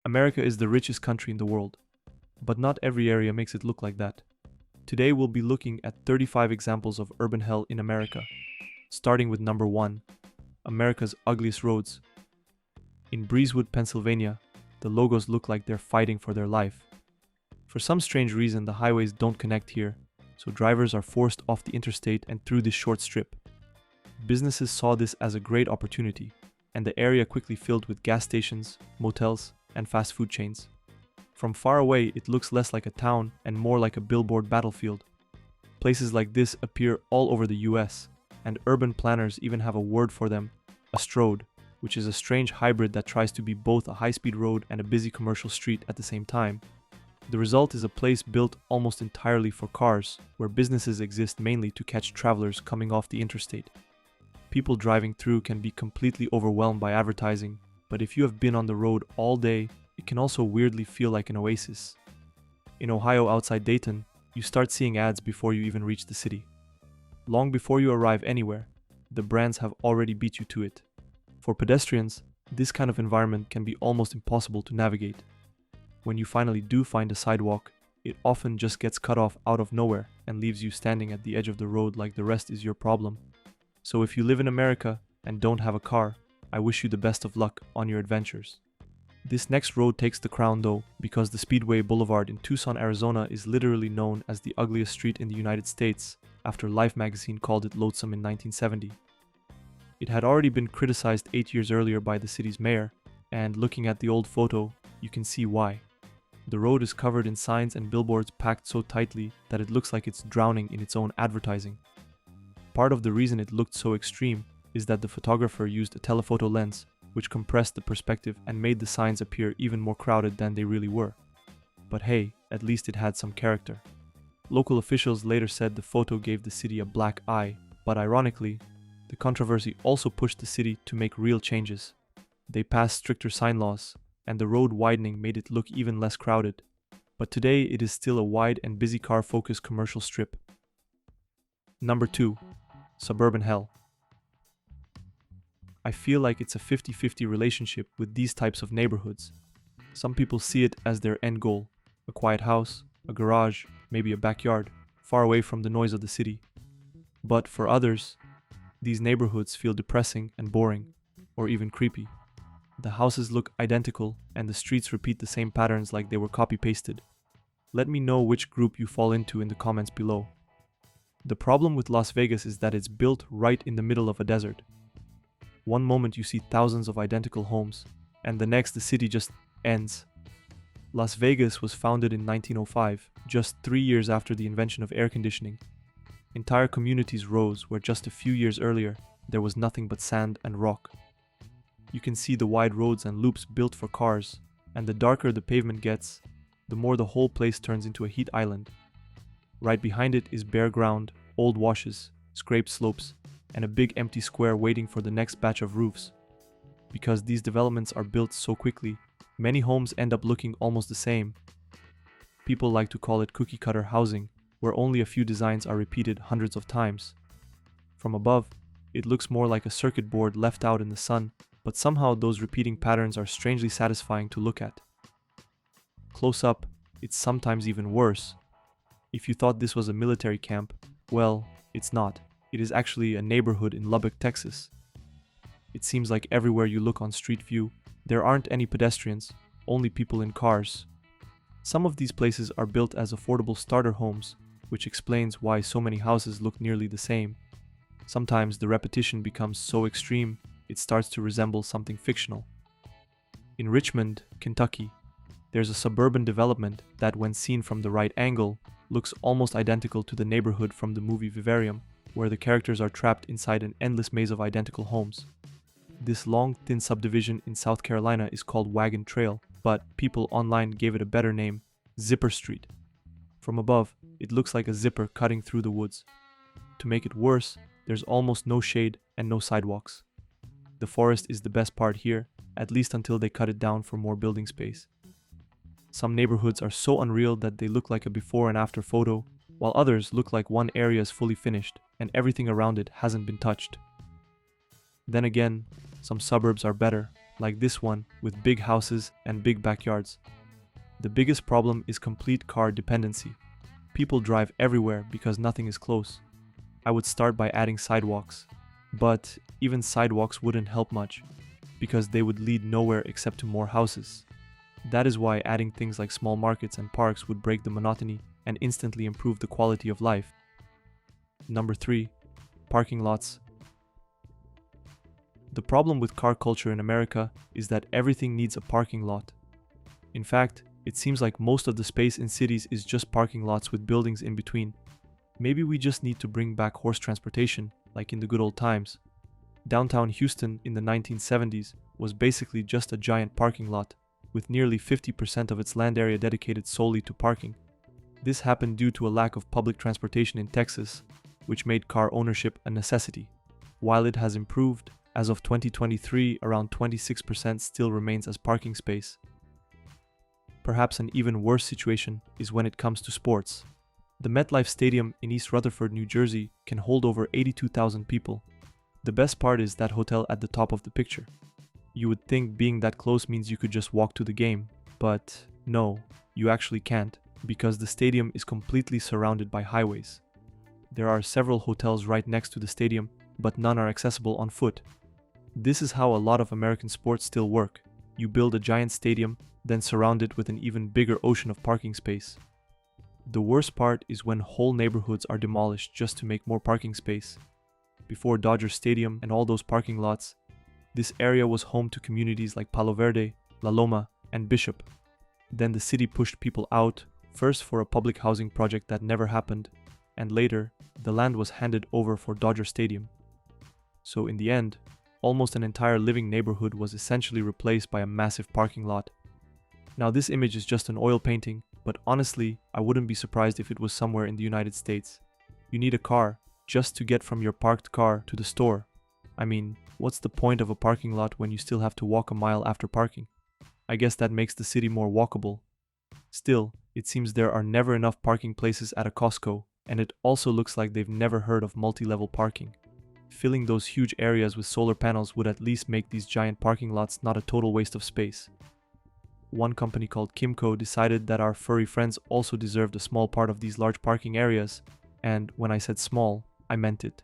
America is the richest country in the world, but not every area makes it look like that. Today we'll be looking at 35 examples of urban hell in America, starting with number 1, America's ugliest roads. In Breezewood, Pennsylvania, the logos look like they're fighting for their life. For some strange reason, the highways don't connect here, so drivers are forced off the interstate and through this short strip. Businesses saw this as a great opportunity, and the area quickly filled with gas stations, motels, and fast food chains. From far away, it looks less like a town and more like a billboard battlefield. Places like this appear all over the US, and urban planners even have a word for them, a strode, which is a strange hybrid that tries to be both a high-speed road and a busy commercial street at the same time. The result is a place built almost entirely for cars, where businesses exist mainly to catch travelers coming off the interstate. People driving through can be completely overwhelmed by advertising, but if you have been on the road all day, it can also weirdly feel like an oasis. In Ohio outside Dayton, you start seeing ads before you even reach the city. Long before you arrive anywhere, the brands have already beat you to it. For pedestrians, this kind of environment can be almost impossible to navigate. When you finally do find a sidewalk, it often just gets cut off out of nowhere and leaves you standing at the edge of the road like the rest is your problem. So if you live in America and don't have a car, I wish you the best of luck on your adventures. This next road takes the crown though, because the Speedway Boulevard in Tucson, Arizona is literally known as the ugliest street in the United States after Life magazine called it loathsome in 1970. It had already been criticized 8 years earlier by the city's mayor, and looking at the old photo, you can see why. The road is covered in signs and billboards packed so tightly that it looks like it's drowning in its own advertising. Part of the reason it looked so extreme is that the photographer used a telephoto lens, which compressed the perspective and made the signs appear even more crowded than they really were. But hey, at least it had some character. Local officials later said the photo gave the city a black eye, but ironically, the controversy also pushed the city to make real changes. They passed stricter sign laws, and the road widening made it look even less crowded. But today it is still a wide and busy car-focused commercial strip. Number 2. Suburban hell. I feel like it's a 50-50 relationship with these types of neighborhoods. Some people see it as their end goal, a quiet house, a garage, maybe a backyard, far away from the noise of the city. But for others, these neighborhoods feel depressing and boring, or even creepy. The houses look identical and the streets repeat the same patterns like they were copy-pasted. Let me know which group you fall into in the comments below. The problem with Las Vegas is that it's built right in the middle of a desert. One moment you see thousands of identical homes, and the next the city just ends. Las Vegas was founded in 1905, just 3 years after the invention of air conditioning. Entire communities rose where just a few years earlier there was nothing but sand and rock. You can see the wide roads and loops built for cars, and the darker the pavement gets, the more the whole place turns into a heat island. Right behind it is bare ground, old washes, scraped slopes, and a big empty square waiting for the next batch of roofs. Because these developments are built so quickly, many homes end up looking almost the same. People like to call it cookie-cutter housing, where only a few designs are repeated hundreds of times. From above, it looks more like a circuit board left out in the sun, but somehow those repeating patterns are strangely satisfying to look at. Close up, it's sometimes even worse. If you thought this was a military camp, well, it's not. It is actually a neighborhood in Lubbock, Texas. It seems like everywhere you look on Street View, there aren't any pedestrians, only people in cars. Some of these places are built as affordable starter homes, which explains why so many houses look nearly the same. Sometimes the repetition becomes so extreme, it starts to resemble something fictional. In Richmond, Kentucky, there's a suburban development that, when seen from the right angle, looks almost identical to the neighborhood from the movie Vivarium, where the characters are trapped inside an endless maze of identical homes. This long, thin subdivision in South Carolina is called Wagon Trail, but people online gave it a better name, Zipper Street. From above, it looks like a zipper cutting through the woods. To make it worse, there's almost no shade and no sidewalks. The forest is the best part here, at least until they cut it down for more building space. Some neighborhoods are so unreal that they look like a before and after photo, while others look like one area is fully finished and everything around it hasn't been touched. Then again, some suburbs are better, like this one with big houses and big backyards. The biggest problem is complete car dependency. People drive everywhere because nothing is close. I would start by adding sidewalks. But even sidewalks wouldn't help much, because they would lead nowhere except to more houses. That is why adding things like small markets and parks would break the monotony and instantly improve the quality of life. Number 3. Parking lots. The problem with car culture in America is that everything needs a parking lot. In fact, it seems like most of the space in cities is just parking lots with buildings in between. Maybe we just need to bring back horse transportation, like in the good old times. Downtown Houston in the 1970s was basically just a giant parking lot, with nearly 50% of its land area dedicated solely to parking. This happened due to a lack of public transportation in Texas, which made car ownership a necessity. While it has improved, as of 2023, around 26% still remains as parking space. Perhaps an even worse situation is when it comes to sports. The MetLife Stadium in East Rutherford, New Jersey can hold over 82,000 people. The best part is that hotel at the top of the picture. You would think being that close means you could just walk to the game, but no, you actually can't, because the stadium is completely surrounded by highways. There are several hotels right next to the stadium, but none are accessible on foot. This is how a lot of American sports still work. You build a giant stadium, then surround it with an even bigger ocean of parking space. The worst part is when whole neighborhoods are demolished just to make more parking space. Before Dodger Stadium and all those parking lots, this area was home to communities like Palo Verde, La Loma, and Bishop. Then the city pushed people out, first for a public housing project that never happened, and later, the land was handed over for Dodger Stadium. So in the end, almost an entire living neighborhood was essentially replaced by a massive parking lot. Now this image is just an oil painting, but honestly, I wouldn't be surprised if it was somewhere in the United States. You need a car just to get from your parked car to the store. I mean, what's the point of a parking lot when you still have to walk a mile after parking? I guess that makes the city more walkable. Still, it seems there are never enough parking places at a Costco, and it also looks like they've never heard of multi-level parking. Filling those huge areas with solar panels would at least make these giant parking lots not a total waste of space. One company called Kimco decided that our furry friends also deserved a small part of these large parking areas, and when I said small, I meant it.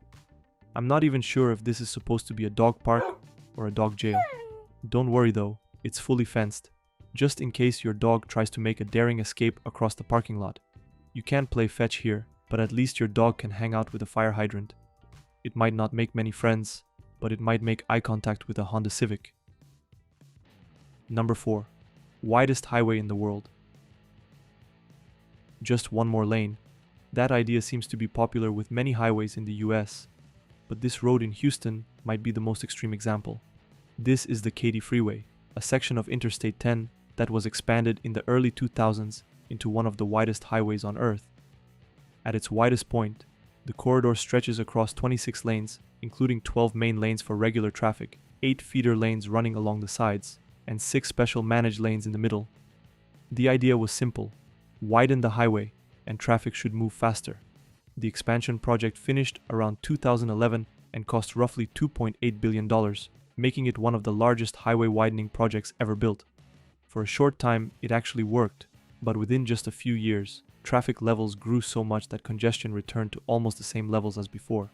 I'm not even sure if this is supposed to be a dog park or a dog jail. Don't worry though, it's fully fenced, just in case your dog tries to make a daring escape across the parking lot. You can't play fetch here, but at least your dog can hang out with a fire hydrant. It might not make many friends, but it might make eye contact with a Honda Civic. Number 4. Widest highway in the world. Just one more lane. That idea seems to be popular with many highways in the US, but this road in Houston might be the most extreme example. This is the Katy Freeway, a section of Interstate 10 that was expanded in the early 2000s into one of the widest highways on Earth. At its widest point, the corridor stretches across 26 lanes, including 12 main lanes for regular traffic, 8 feeder lanes running along the sides, and 6 special managed lanes in the middle. The idea was simple: widen the highway, and traffic should move faster. The expansion project finished around 2011 and cost roughly $2.8 billion, making it one of the largest highway widening projects ever built. For a short time, it actually worked, but within just a few years, traffic levels grew so much that congestion returned to almost the same levels as before.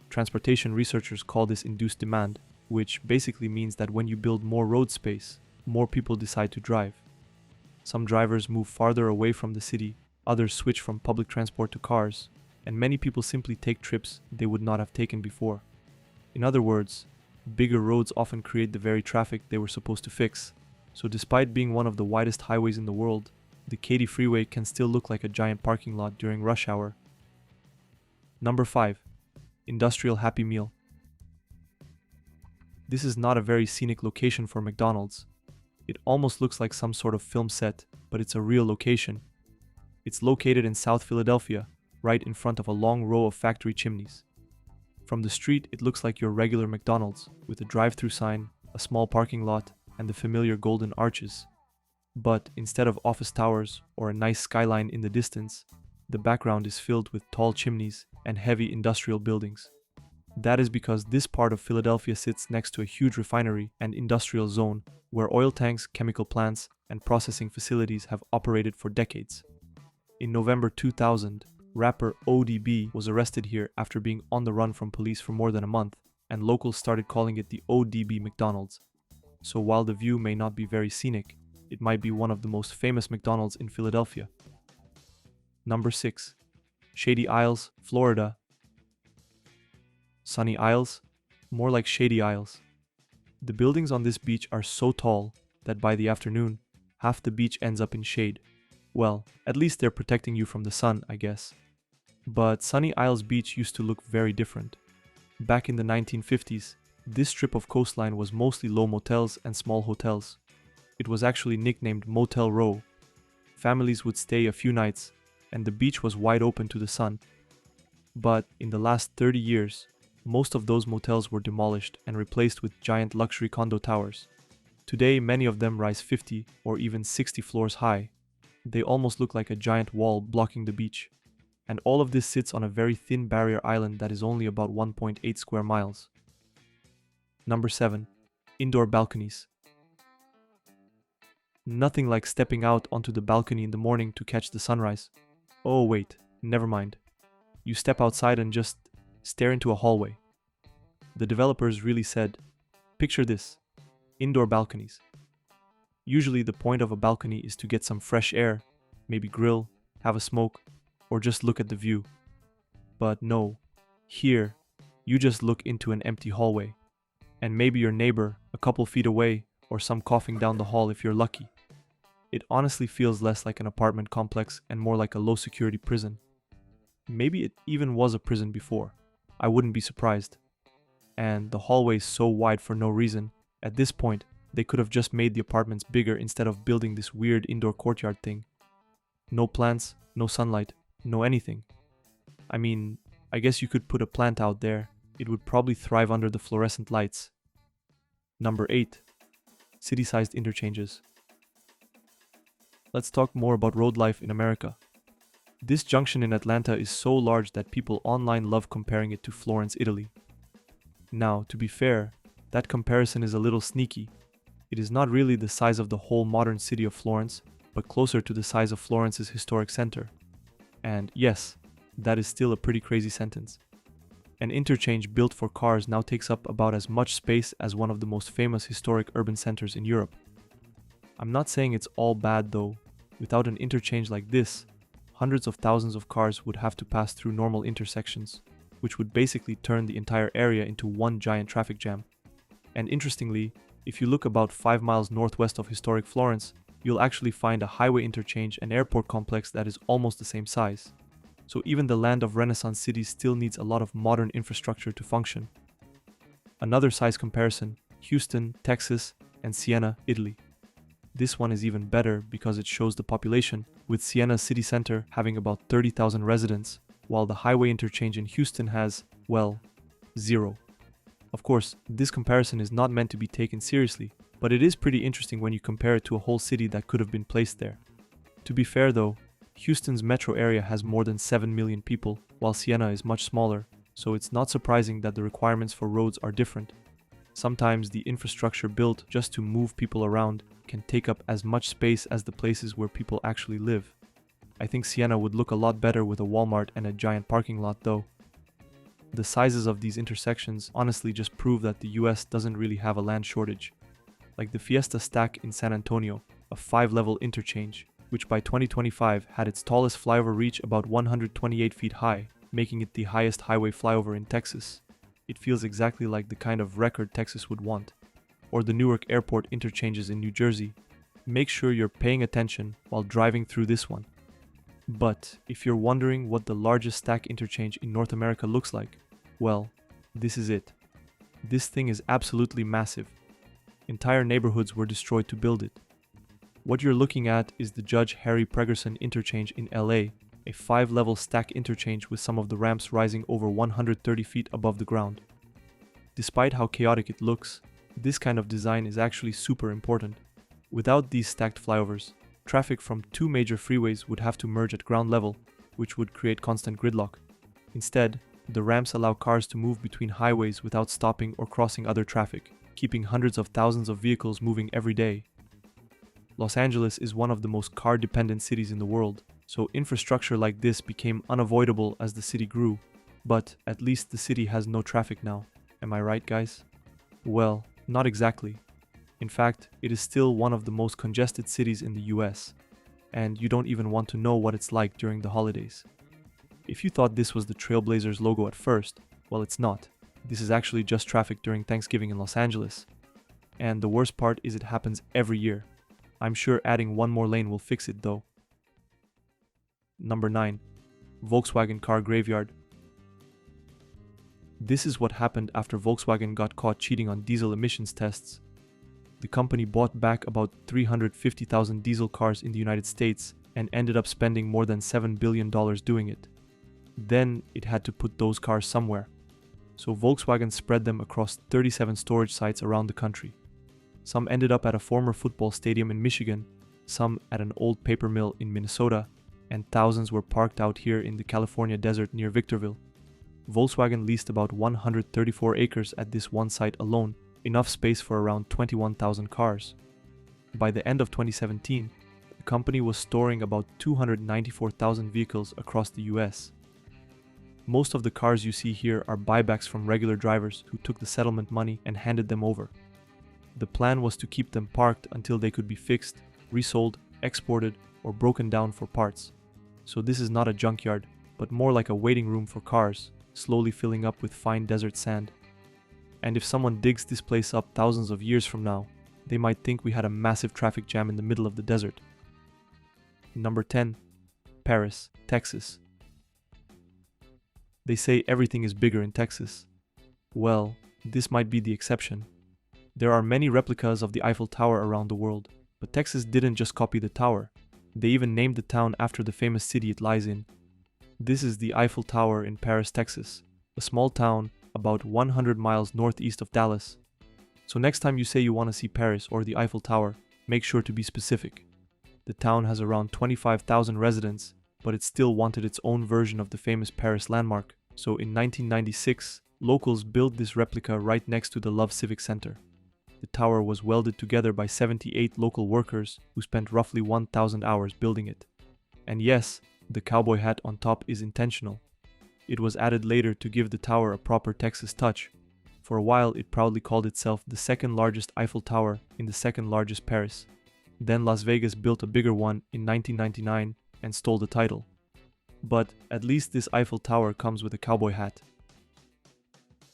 Transportation researchers call this induced demand, which basically means that when you build more road space, more people decide to drive. Some drivers move farther away from the city, others switch from public transport to cars, and many people simply take trips they would not have taken before. In other words, bigger roads often create the very traffic they were supposed to fix. So despite being one of the widest highways in the world, the Katy Freeway can still look like a giant parking lot during rush hour. Number 5. Industrial Happy Meal. This is not a very scenic location for McDonald's. It almost looks like some sort of film set, but it's a real location. It's located in South Philadelphia, right in front of a long row of factory chimneys. From the street, it looks like your regular McDonald's, with a drive-through sign, a small parking lot, and the familiar golden arches. But instead of office towers or a nice skyline in the distance, the background is filled with tall chimneys and heavy industrial buildings. That is because this part of Philadelphia sits next to a huge refinery and industrial zone where oil tanks, chemical plants, and processing facilities have operated for decades. In November 2000, rapper ODB was arrested here after being on the run from police for more than a month, and locals started calling it the ODB McDonald's. So while the view may not be very scenic, it might be one of the most famous McDonald's in Philadelphia. Number 6. Shady Isles, Florida. Sunny Isles? More like Shady Isles. The buildings on this beach are so tall that by the afternoon, half the beach ends up in shade. Well, at least they're protecting you from the sun, I guess. But Sunny Isles Beach used to look very different. Back in the 1950s, this strip of coastline was mostly low motels and small hotels. It was actually nicknamed Motel Row. Families would stay a few nights, and the beach was wide open to the sun. But in the last 30 years, most of those motels were demolished and replaced with giant luxury condo towers. Today, many of them rise 50 or even 60 floors high. They almost look like a giant wall blocking the beach. And all of this sits on a very thin barrier island that is only about 1.8 square miles. Number 7. Indoor balconies. Nothing like stepping out onto the balcony in the morning to catch the sunrise. Oh wait, never mind. You step outside and just stare into a hallway. The developers really said, picture this, indoor balconies. Usually the point of a balcony is to get some fresh air, maybe grill, have a smoke, or just look at the view. But no, here, you just look into an empty hallway. And maybe your neighbor a couple feet away, or some coughing down the hall if you're lucky. It honestly feels less like an apartment complex and more like a low-security prison. Maybe it even was a prison before. I wouldn't be surprised. And the hallway is so wide for no reason. At this point, they could have just made the apartments bigger instead of building this weird indoor courtyard thing. No plants, no sunlight, no anything. I mean, I guess you could put a plant out there. It would probably thrive under the fluorescent lights. Number 8. City-sized interchanges. Let's talk more about road life in America. This junction in Atlanta is so large that people online love comparing it to Florence, Italy. Now, to be fair, that comparison is a little sneaky. It is not really the size of the whole modern city of Florence, but closer to the size of Florence's historic center. And yes, that is still a pretty crazy sentence. An interchange built for cars now takes up about as much space as one of the most famous historic urban centers in Europe. I'm not saying it's all bad though. Without an interchange like this, hundreds of thousands of cars would have to pass through normal intersections, which would basically turn the entire area into one giant traffic jam. And interestingly, if you look about 5 miles northwest of historic Florence, you'll actually find a highway interchange and airport complex that is almost the same size. So even the land of Renaissance cities still needs a lot of modern infrastructure to function. Another size comparison, Houston, Texas, and Siena, Italy. This one is even better because it shows the population, with Siena's city center having about 30,000 residents, while the highway interchange in Houston has, well, 0. Of course, this comparison is not meant to be taken seriously, but it is pretty interesting when you compare it to a whole city that could have been placed there. To be fair though, Houston's metro area has more than 7 million people, while Siena is much smaller, so it's not surprising that the requirements for roads are different. Sometimes the infrastructure built just to move people around can take up as much space as the places where people actually live. I think Siena would look a lot better with a Walmart and a giant parking lot though. The sizes of these intersections honestly just prove that the US doesn't really have a land shortage. Like the Fiesta Stack in San Antonio, a 5-level interchange, which by 2025 had its tallest flyover reach about 128 feet high, making it the highest highway flyover in Texas. It feels exactly like the kind of record Texas would want. Or the Newark Airport interchanges in New Jersey. Make sure you're paying attention while driving through this one. But if you're wondering what the largest stack interchange in North America looks like, well, this is it. This thing is absolutely massive. Entire neighborhoods were destroyed to build it. What you're looking at is the Judge Harry Pregerson interchange in LA, a 5-level stack interchange with some of the ramps rising over 130 feet above the ground. Despite how chaotic it looks, this kind of design is actually super important. Without these stacked flyovers, traffic from 2 major freeways would have to merge at ground level, which would create constant gridlock. Instead, The ramps allow cars to move between highways without stopping or crossing other traffic, keeping hundreds of thousands of vehicles moving every day. Los Angeles is one of the most car-dependent cities in the world, so infrastructure like this became unavoidable as the city grew. But at least the city has no traffic now. Am I right, guys? Well, not exactly. In fact, it is still one of the most congested cities in the US, and you don't even want to know what it's like during the holidays. If you thought this was the Trailblazers logo at first, well, it's not. This is actually just traffic during Thanksgiving in Los Angeles. And the worst part is it happens every year. I'm sure adding one more lane will fix it though. Number 9. Volkswagen car graveyard. This is what happened after Volkswagen got caught cheating on diesel emissions tests. The company bought back about 350,000 diesel cars in the United States and ended up spending more than $7 billion doing it. Then it had to put those cars somewhere. So Volkswagen spread them across 37 storage sites around the country. Some ended up at a former football stadium in Michigan, some at an old paper mill in Minnesota, and thousands were parked out here in the California desert near Victorville. Volkswagen leased about 134 acres at this one site alone, enough space for around 21,000 cars. By the end of 2017, the company was storing about 294,000 vehicles across the US. Most of the cars you see here are buybacks from regular drivers who took the settlement money and handed them over. The plan was to keep them parked until they could be fixed, resold, exported, or broken down for parts. So this is not a junkyard, but more like a waiting room for cars, slowly filling up with fine desert sand. And if someone digs this place up thousands of years from now, they might think we had a massive traffic jam in the middle of the desert. Number 10. Paris, Texas. They say everything is bigger in Texas. Well, this might be the exception. There are many replicas of the Eiffel Tower around the world, but Texas didn't just copy the tower. They even named the town after the famous city it lies in. This is the Eiffel Tower in Paris, Texas, a small town about 100 miles northeast of Dallas. So next time you say you want to see Paris or the Eiffel Tower, make sure to be specific. The town has around 25,000 residents, but it still wanted its own version of the famous Paris landmark. So in 1996, locals built this replica right next to the Love Civic Center. The tower was welded together by 78 local workers who spent roughly 1,000 hours building it. And yes, the cowboy hat on top is intentional. It was added later to give the tower a proper Texas touch. For a while, it proudly called itself the second largest Eiffel Tower in the second largest Paris. Then Las Vegas built a bigger one in 1999 and stole the title. But at least this Eiffel Tower comes with a cowboy hat.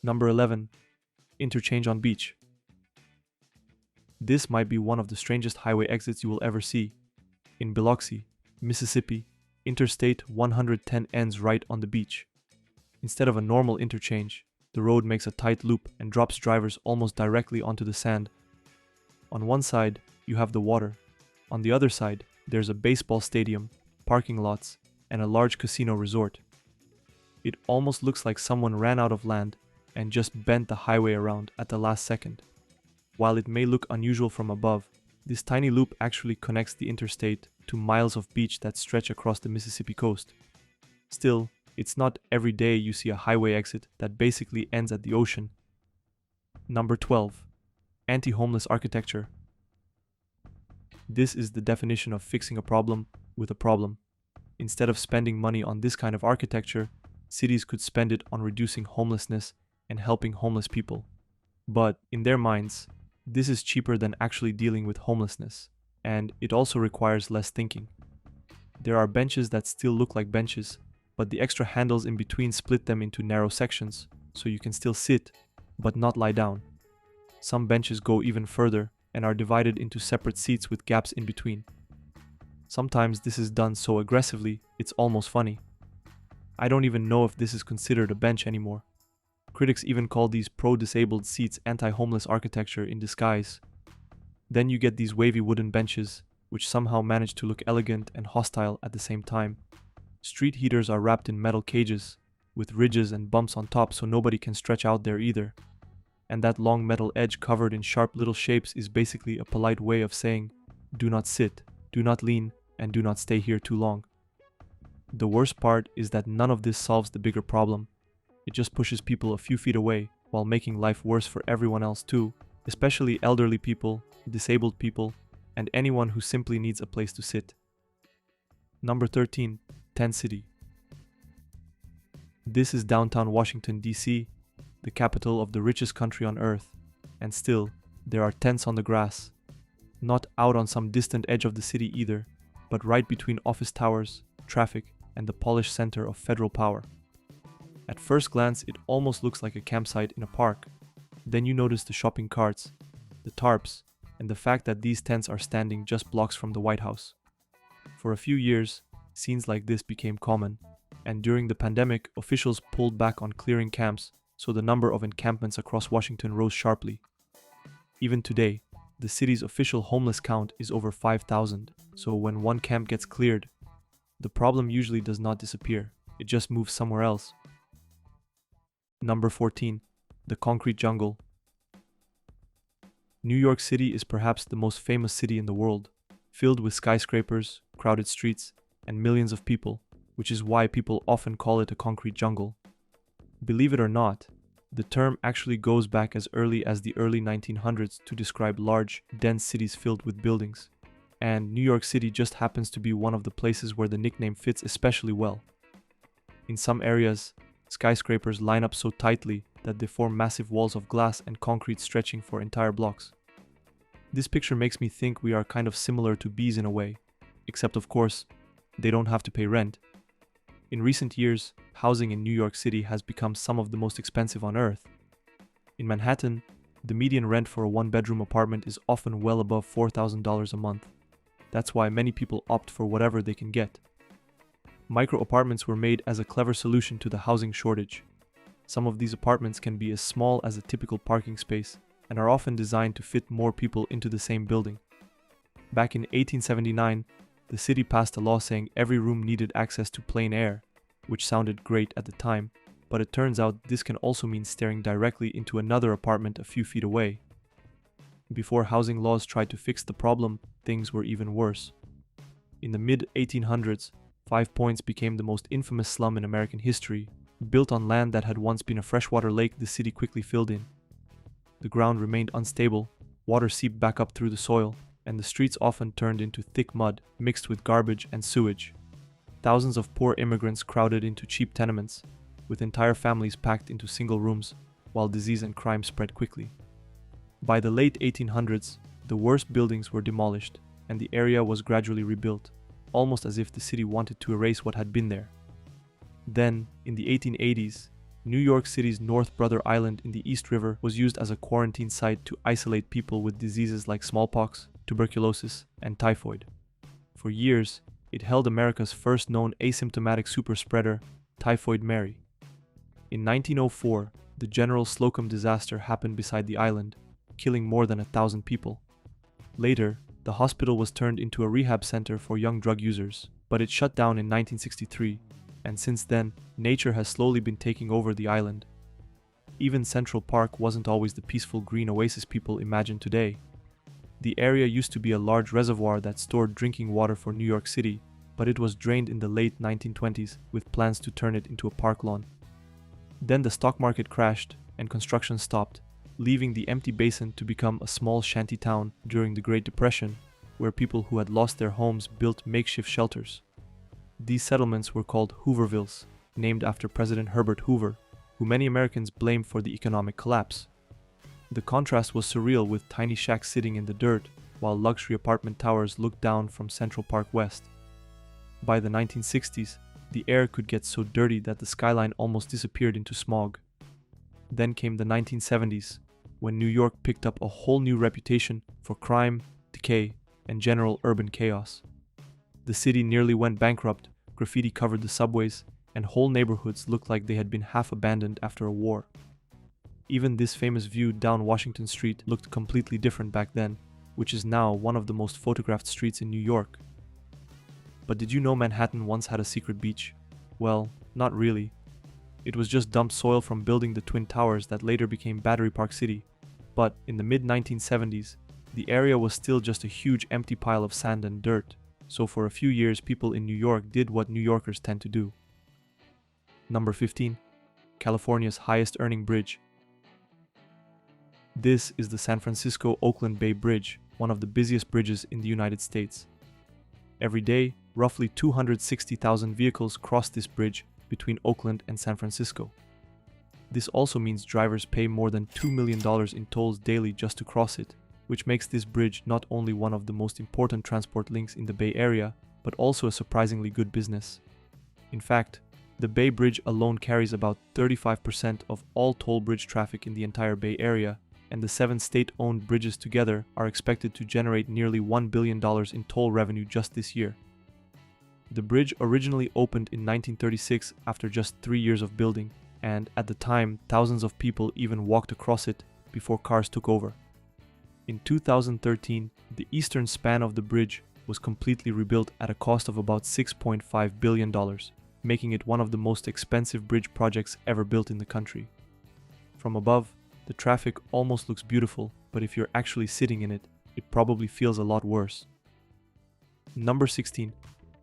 Number 11. Interchange on Beach. This might be one of the strangest highway exits you will ever see. In Biloxi, Mississippi, Interstate 110 ends right on the beach. Instead of a normal interchange, the road makes a tight loop and drops drivers almost directly onto the sand. On one side, you have the water. On the other side, there's a baseball stadium, parking lots, and a large casino resort. It almost looks like someone ran out of land and just bent the highway around at the last second. While it may look unusual from above, this tiny loop actually connects the interstate to miles of beach that stretch across the Mississippi coast. Still, it's not every day you see a highway exit that basically ends at the ocean. Number 12. Anti-homeless architecture. This is the definition of fixing a problem with a problem. Instead of spending money on this kind of architecture, cities could spend it on reducing homelessness and helping homeless people. But in their minds, this is cheaper than actually dealing with homelessness, and it also requires less thinking. There are benches that still look like benches, but the extra handles in between split them into narrow sections, so you can still sit, but not lie down. Some benches go even further and are divided into separate seats with gaps in between. Sometimes this is done so aggressively, it's almost funny. I don't even know if this is considered a bench anymore. Critics even call these pro-disabled seats anti-homeless architecture in disguise. Then you get these wavy wooden benches, which somehow manage to look elegant and hostile at the same time. Street heaters are wrapped in metal cages, with ridges and bumps on top so nobody can stretch out there either. And that long metal edge covered in sharp little shapes is basically a polite way of saying, do not sit, do not lean, and do not stay here too long. The worst part is that none of this solves the bigger problem. It just pushes people a few feet away while making life worse for everyone else too, especially elderly people, disabled people, and anyone who simply needs a place to sit. Number 13. Tent City. This is downtown Washington, D.C., the capital of the richest country on earth, and still, there are tents on the grass. Not out on some distant edge of the city either, but right between office towers, traffic, and the polished center of federal power. At first glance, it almost looks like a campsite in a park. Then you notice the shopping carts, the tarps, and the fact that these tents are standing just blocks from the White House. For a few years, scenes like this became common, and during the pandemic, officials pulled back on clearing camps, so the number of encampments across Washington rose sharply. Even today, the city's official homeless count is over 5,000, so when one camp gets cleared, the problem usually does not disappear, it just moves somewhere else. Number 14. The Concrete Jungle. New York City is perhaps the most famous city in the world, filled with skyscrapers, crowded streets, and millions of people, which is why people often call it a concrete jungle. Believe it or not, the term actually goes back as early as the early 1900s to describe large, dense cities filled with buildings. And New York City just happens to be one of the places where the nickname fits especially well. In some areas, skyscrapers line up so tightly that they form massive walls of glass and concrete stretching for entire blocks. This picture makes me think we are kind of similar to bees in a way, except of course, they don't have to pay rent. In recent years, housing in New York City has become some of the most expensive on earth. In Manhattan, the median rent for a one-bedroom apartment is often well above $4,000 a month. That's why many people opt for whatever they can get. Micro-apartments were made as a clever solution to the housing shortage. Some of these apartments can be as small as a typical parking space and are often designed to fit more people into the same building. Back in 1879, the city passed a law saying every room needed access to plain air, which sounded great at the time, but it turns out this can also mean staring directly into another apartment a few feet away. Before housing laws tried to fix the problem, things were even worse. In the mid-1800s, Five Points became the most infamous slum in American history. Built on land that had once been a freshwater lake, the city quickly filled in. The ground remained unstable, water seeped back up through the soil, and the streets often turned into thick mud mixed with garbage and sewage. Thousands of poor immigrants crowded into cheap tenements, with entire families packed into single rooms, while disease and crime spread quickly. By the late 1800s, the worst buildings were demolished, and the area was gradually rebuilt, almost as if the city wanted to erase what had been there. Then, in the 1880s, New York City's North Brother Island in the East River was used as a quarantine site to isolate people with diseases like smallpox, tuberculosis, and typhoid. For years, it held America's first known asymptomatic superspreader, Typhoid Mary. In 1904, the General Slocum disaster happened beside the island, killing more than 1,000 people. Later, the hospital was turned into a rehab center for young drug users, but it shut down in 1963, and since then, nature has slowly been taking over the island. Even Central Park wasn't always the peaceful green oasis people imagine today. The area used to be a large reservoir that stored drinking water for New York City, but it was drained in the late 1920s with plans to turn it into a park lawn. Then the stock market crashed and construction stopped, leaving the empty basin to become a small shanty town during the Great Depression, where people who had lost their homes built makeshift shelters. These settlements were called Hoovervilles, named after President Herbert Hoover, who many Americans blame for the economic collapse. The contrast was surreal, with tiny shacks sitting in the dirt, while luxury apartment towers looked down from Central Park West. By the 1960s, the air could get so dirty that the skyline almost disappeared into smog. Then came the 1970s, when New York picked up a whole new reputation for crime, decay, and general urban chaos. The city nearly went bankrupt, graffiti covered the subways, and whole neighborhoods looked like they had been half abandoned after a war. Even this famous view down Washington Street looked completely different back then, which is now one of the most photographed streets in New York. But did you know Manhattan once had a secret beach? Well, not really. It was just dumped soil from building the Twin Towers that later became Battery Park City. But in the mid-1970s, the area was still just a huge empty pile of sand and dirt, so for a few years people in New York did what New Yorkers tend to do. Number 15. California's highest earning bridge. This is the San Francisco-Oakland Bay Bridge, one of the busiest bridges in the United States. Every day, roughly 260,000 vehicles cross this bridge between Oakland and San Francisco. This also means drivers pay more than $2 million in tolls daily just to cross it, which makes this bridge not only one of the most important transport links in the Bay Area, but also a surprisingly good business. In fact, the Bay Bridge alone carries about 35% of all toll bridge traffic in the entire Bay Area, and the 7 state-owned bridges together are expected to generate nearly $1 billion in toll revenue just this year. The bridge originally opened in 1936 after just 3 years of building, and at the time, thousands of people even walked across it before cars took over. In 2013, the eastern span of the bridge was completely rebuilt at a cost of about $6.5 billion, making it one of the most expensive bridge projects ever built in the country. From above, the traffic almost looks beautiful, but if you're actually sitting in it, it probably feels a lot worse. Number 16.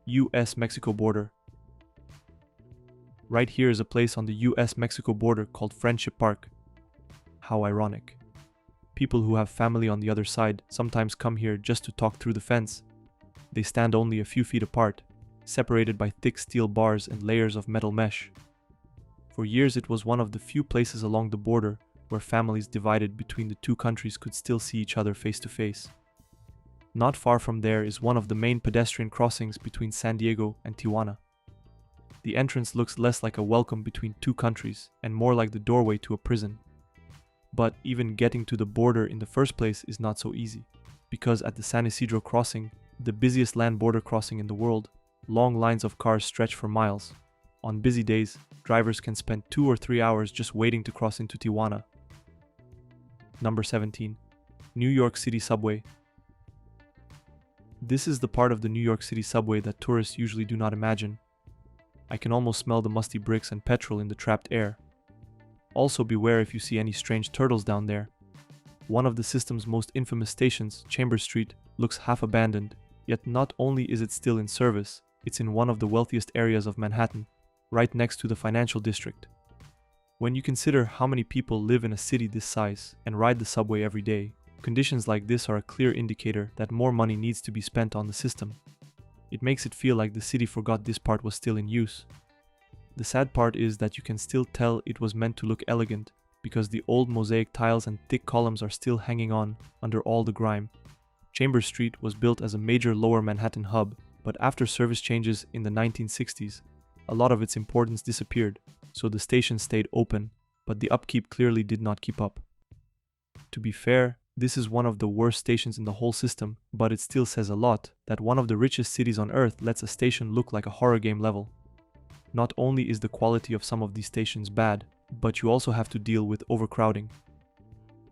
US-Mexico border. Right here is a place on the US-Mexico border called Friendship Park. How ironic. People who have family on the other side sometimes come here just to talk through the fence. They stand only a few feet apart, separated by thick steel bars and layers of metal mesh. For years it was one of the few places along the border where families divided between the two countries could still see each other face to face. Not far from there is one of the main pedestrian crossings between San Diego and Tijuana. The entrance looks less like a welcome between two countries and more like the doorway to a prison. But even getting to the border in the first place is not so easy, because at the San Isidro crossing, the busiest land border crossing in the world, long lines of cars stretch for miles. On busy days, drivers can spend 2 or 3 hours just waiting to cross into Tijuana. Number 17. New York City subway. This is the part of the New York City subway that tourists usually do not imagine. I can almost smell the musty bricks and petrol in the trapped air. Also beware if you see any strange turtles down there. One of the system's most infamous stations, Chambers Street, looks half abandoned, yet not only is it still in service, it's in one of the wealthiest areas of Manhattan, right next to the financial district. When you consider how many people live in a city this size and ride the subway every day, conditions like this are a clear indicator that more money needs to be spent on the system. It makes it feel like the city forgot this part was still in use. The sad part is that you can still tell it was meant to look elegant, because the old mosaic tiles and thick columns are still hanging on under all the grime. Chambers Street was built as a major lower Manhattan hub, but after service changes in the 1960s, a lot of its importance disappeared, so the station stayed open, but the upkeep clearly did not keep up. To be fair, this is one of the worst stations in the whole system, but it still says a lot that one of the richest cities on earth lets a station look like a horror game level. Not only is the quality of some of these stations bad, but you also have to deal with overcrowding.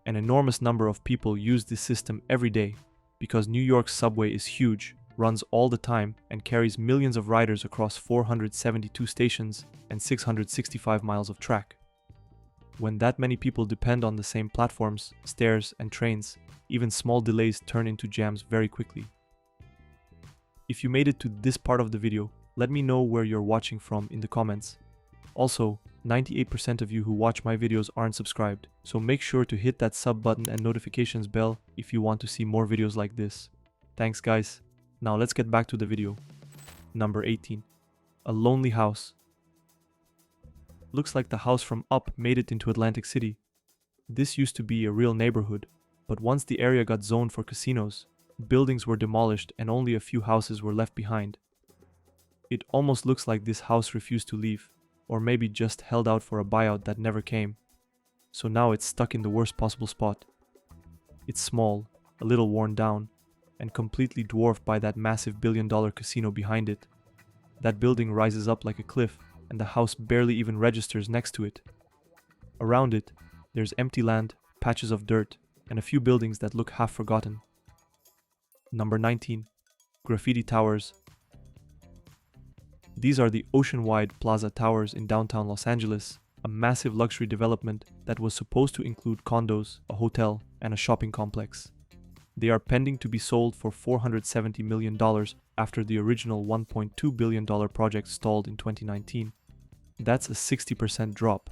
An enormous number of people use this system every day, because New York's subway is huge, runs all the time, and carries millions of riders across 472 stations and 665 miles of track. When that many people depend on the same platforms, stairs, and trains, even small delays turn into jams very quickly. If you made it to this part of the video, let me know where you're watching from in the comments. Also, 98% of you who watch my videos aren't subscribed, so make sure to hit that sub button and notifications bell if you want to see more videos like this. Thanks guys. Now let's get back to the video. Number 18. A lonely house. Looks like the house from Up made it into Atlantic City. This used to be a real neighborhood, but once the area got zoned for casinos, buildings were demolished and only a few houses were left behind. It almost looks like this house refused to leave, or maybe just held out for a buyout that never came. So now it's stuck in the worst possible spot. It's small, a little worn down, and completely dwarfed by that massive billion-dollar casino behind it. That building rises up like a cliff, and the house barely even registers next to it. Around it, there's empty land, patches of dirt, and a few buildings that look half forgotten. Number 19. Graffiti towers. These are the ocean-wide Plaza Towers in downtown Los Angeles, a massive luxury development that was supposed to include condos, a hotel, and a shopping complex. They are pending to be sold for $470 million after the original $1.2 billion project stalled in 2019. That's a 60% drop.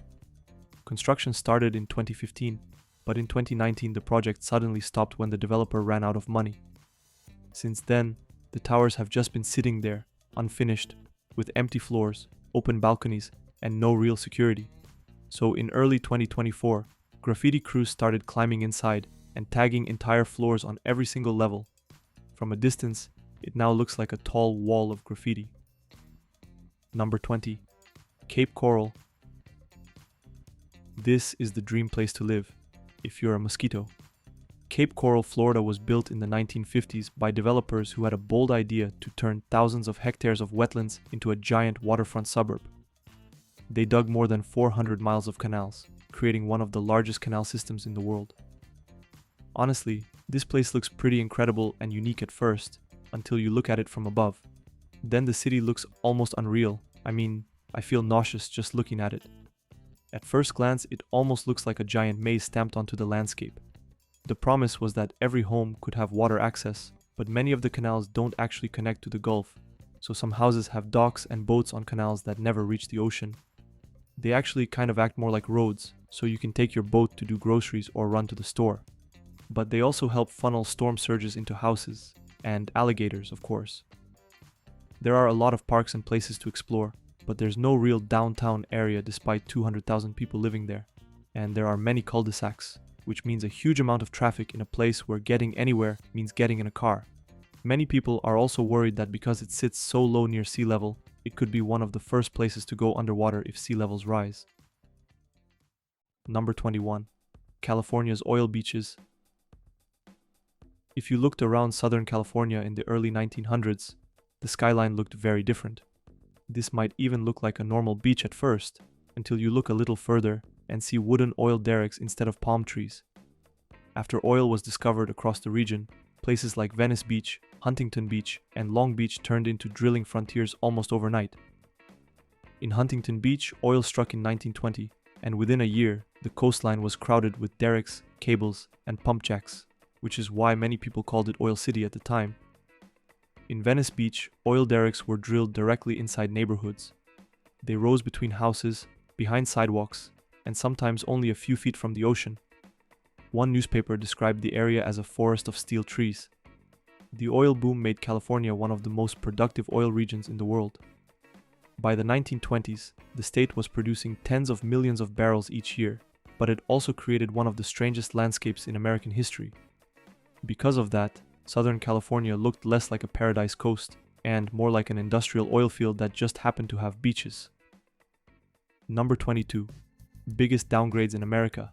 Construction started in 2015, but in 2019 the project suddenly stopped when the developer ran out of money. Since then, the towers have just been sitting there, unfinished, with empty floors, open balconies, and no real security. So in early 2024, graffiti crews started climbing inside and tagging entire floors on every single level. From a distance, it now looks like a tall wall of graffiti. Number 20. Cape Coral. This is the dream place to live, if you're a mosquito. Cape Coral, Florida was built in the 1950s by developers who had a bold idea to turn thousands of hectares of wetlands into a giant waterfront suburb. They dug more than 400 miles of canals, creating one of the largest canal systems in the world. Honestly, this place looks pretty incredible and unique at first, until you look at it from above. Then the city looks almost unreal. I feel nauseous just looking at it. At first glance, it almost looks like a giant maze stamped onto the landscape. The promise was that every home could have water access, but many of the canals don't actually connect to the Gulf, so some houses have docks and boats on canals that never reach the ocean. They actually kind of act more like roads, so you can take your boat to do groceries or run to the store. But they also help funnel storm surges into houses, and alligators, of course. There are a lot of parks and places to explore, but there's no real downtown area despite 200,000 people living there. And there are many cul-de-sacs, which means a huge amount of traffic in a place where getting anywhere means getting in a car. Many people are also worried that because it sits so low near sea level, it could be one of the first places to go underwater if sea levels rise. Number 21. California's oil beaches. If you looked around Southern California in the early 1900s, the skyline looked very different. This might even look like a normal beach at first, until you look a little further and see wooden oil derricks instead of palm trees. After oil was discovered across the region, places like Venice Beach, Huntington Beach, and Long Beach turned into drilling frontiers almost overnight. In Huntington Beach, oil struck in 1920, and within a year, the coastline was crowded with derricks, cables, and pump jacks, which is why many people called it Oil City at the time. In Venice Beach, oil derricks were drilled directly inside neighborhoods. They rose between houses, behind sidewalks, and sometimes only a few feet from the ocean. One newspaper described the area as a forest of steel trees. The oil boom made California one of the most productive oil regions in the world. By the 1920s, the state was producing tens of millions of barrels each year, but it also created one of the strangest landscapes in American history. Because of that, Southern California looked less like a paradise coast and more like an industrial oil field that just happened to have beaches. Number 22. Biggest downgrades in America.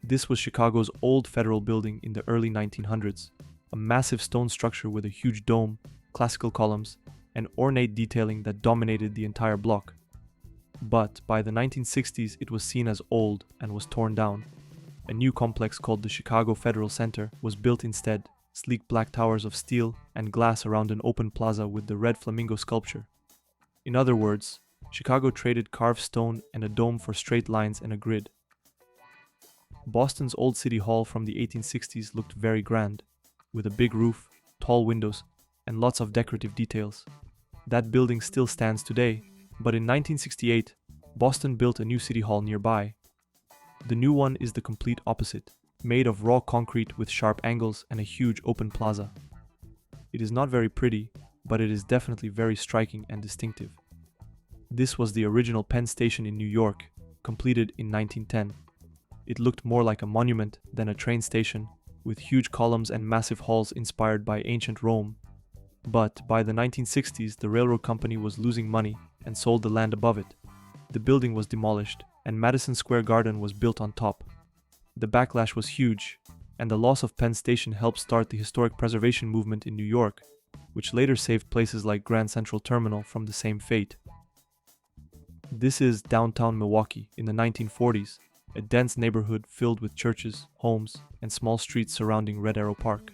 This was Chicago's old federal building in the early 1900s, a massive stone structure with a huge dome, classical columns, and ornate detailing that dominated the entire block. But by the 1960s, it was seen as old and was torn down. A new complex called the Chicago Federal Center was built instead, sleek black towers of steel and glass around an open plaza with the red flamingo sculpture. In other words, Chicago traded carved stone and a dome for straight lines and a grid. Boston's old city hall from the 1860s looked very grand, with a big roof, tall windows, and lots of decorative details. That building still stands today, but in 1968, Boston built a new city hall nearby. The new one is the complete opposite, made of raw concrete with sharp angles and a huge open plaza. It is not very pretty, but it is definitely very striking and distinctive. This was the original Penn Station in New York, completed in 1910. It looked more like a monument than a train station, with huge columns and massive halls inspired by ancient Rome. But by the 1960s, the railroad company was losing money and sold the land above it. The building was demolished, and Madison Square Garden was built on top. The backlash was huge, and the loss of Penn Station helped start the historic preservation movement in New York, which later saved places like Grand Central Terminal from the same fate. This is downtown Milwaukee in the 1940s, a dense neighborhood filled with churches, homes, and small streets surrounding Red Arrow Park.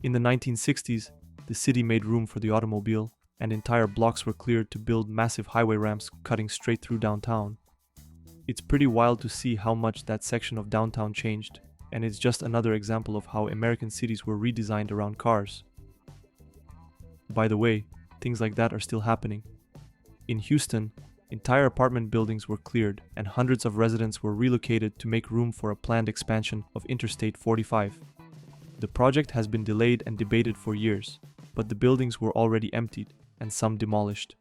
In the 1960s, the city made room for the automobile, and entire blocks were cleared to build massive highway ramps cutting straight through downtown. It's pretty wild to see how much that section of downtown changed, and it's just another example of how American cities were redesigned around cars. By the way, things like that are still happening. In Houston, Entire apartment buildings were cleared, and hundreds of residents were relocated to make room for a planned expansion of Interstate 45. The project has been delayed and debated for years, but the buildings were already emptied, and some demolished.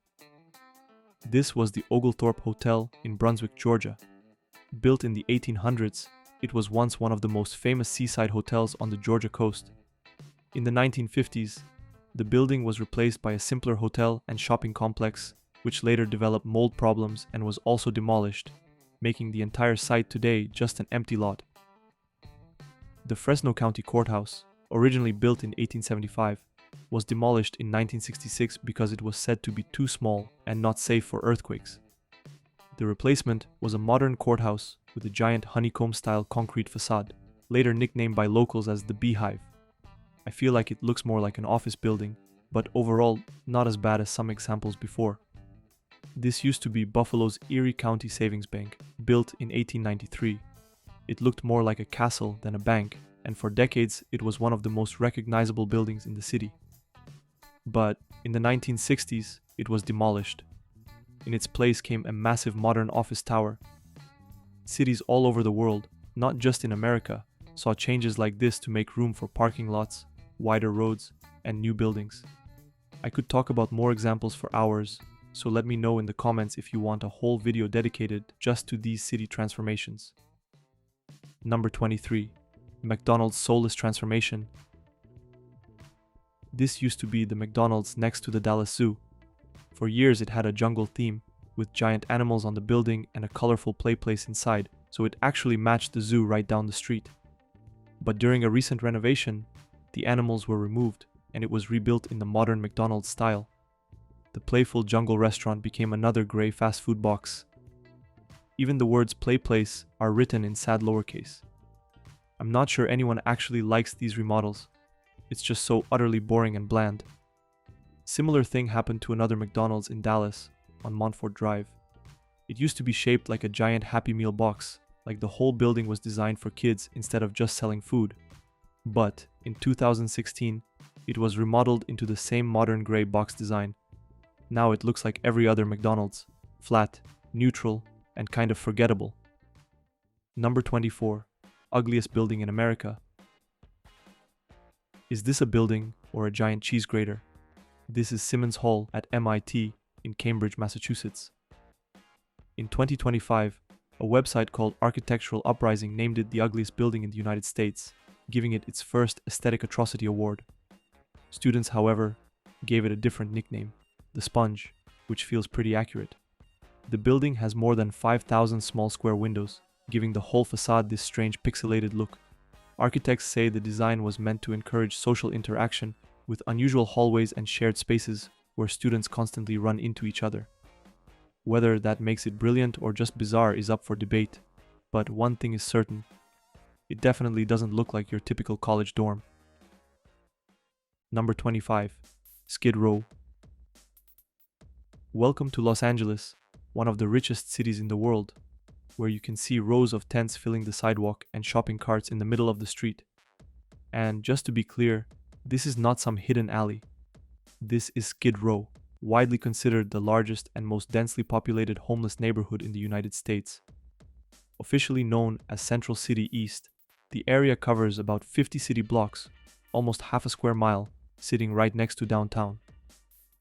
This was the Oglethorpe Hotel in Brunswick, Georgia. Built in the 1800s, it was once one of the most famous seaside hotels on the Georgia coast. In the 1950s, the building was replaced by a simpler hotel and shopping complex, which later developed mold problems and was also demolished, making the entire site today just an empty lot. The Fresno County Courthouse, originally built in 1875, was demolished in 1966 because it was said to be too small and not safe for earthquakes. The replacement was a modern courthouse with a giant honeycomb-style concrete facade, later nicknamed by locals as the Beehive. I feel like it looks more like an office building, but overall not as bad as some examples before. This used to be Buffalo's Erie County Savings Bank, built in 1893. It looked more like a castle than a bank, and for decades it was one of the most recognizable buildings in the city. But in the 1960s, it was demolished. In its place came a massive modern office tower. Cities all over the world, not just in America, saw changes like this to make room for parking lots, wider roads, and new buildings. I could talk about more examples for hours, so let me know in the comments if you want a whole video dedicated just to these city transformations. Number 23. McDonald's soulless transformation. This used to be the McDonald's next to the Dallas Zoo. For years it had a jungle theme, with giant animals on the building and a colorful play place inside, so it actually matched the zoo right down the street. But during a recent renovation, the animals were removed, and it was rebuilt in the modern McDonald's style. The playful jungle restaurant became another gray fast food box. Even the words play place are written in sad lowercase. I'm not sure anyone actually likes these remodels. It's just so utterly boring and bland. Similar thing happened to another McDonald's in Dallas, on Montfort Drive. It used to be shaped like a giant Happy Meal box, like the whole building was designed for kids instead of just selling food. But in 2016, it was remodeled into the same modern gray box design. Now it looks like every other McDonald's, flat, neutral, and kind of forgettable. Number 24. Ugliest building in America. Is this a building or a giant cheese grater? This is Simmons Hall at MIT in Cambridge, Massachusetts. In 2025, a website called Architectural Uprising named it the ugliest building in the United States, giving it its first Aesthetic Atrocity Award. Students, however, gave it a different nickname, the Sponge, which feels pretty accurate. The building has more than 5,000 small square windows, giving the whole facade this strange pixelated look. Architects say the design was meant to encourage social interaction with unusual hallways and shared spaces where students constantly run into each other. Whether that makes it brilliant or just bizarre is up for debate, but one thing is certain, it definitely doesn't look like your typical college dorm. Number 25. Skid Row. Welcome to Los Angeles, one of the richest cities in the world, where you can see rows of tents filling the sidewalk and shopping carts in the middle of the street. And just to be clear, this is not some hidden alley. This is Skid Row, widely considered the largest and most densely populated homeless neighborhood in the United States. Officially known as Central City East, the area covers about 50 city blocks, almost half a square mile, sitting right next to downtown.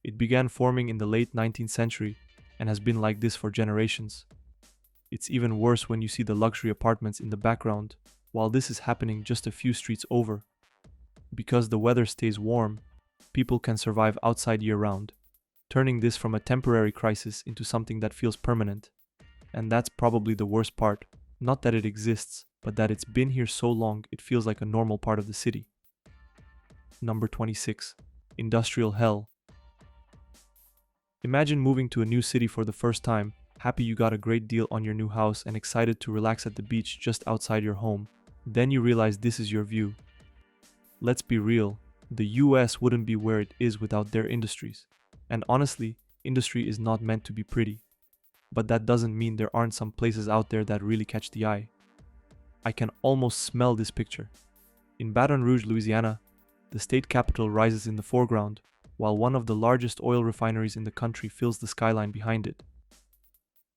It began forming in the late 19th century and has been like this for generations. It's even worse when you see the luxury apartments in the background, while this is happening just a few streets over. Because the weather stays warm, people can survive outside year-round, turning this from a temporary crisis into something that feels permanent. And that's probably the worst part, not that it exists, but that it's been here so long it feels like a normal part of the city. Number 26. Industrial Hell. Imagine moving to a new city for the first time, happy you got a great deal on your new house and excited to relax at the beach just outside your home. Then you realize this is your view. Let's be real, the US wouldn't be where it is without their industries. And honestly, industry is not meant to be pretty. But that doesn't mean there aren't some places out there that really catch the eye. I can almost smell this picture. In Baton Rouge, Louisiana, the state capitol rises in the foreground, while one of the largest oil refineries in the country fills the skyline behind it.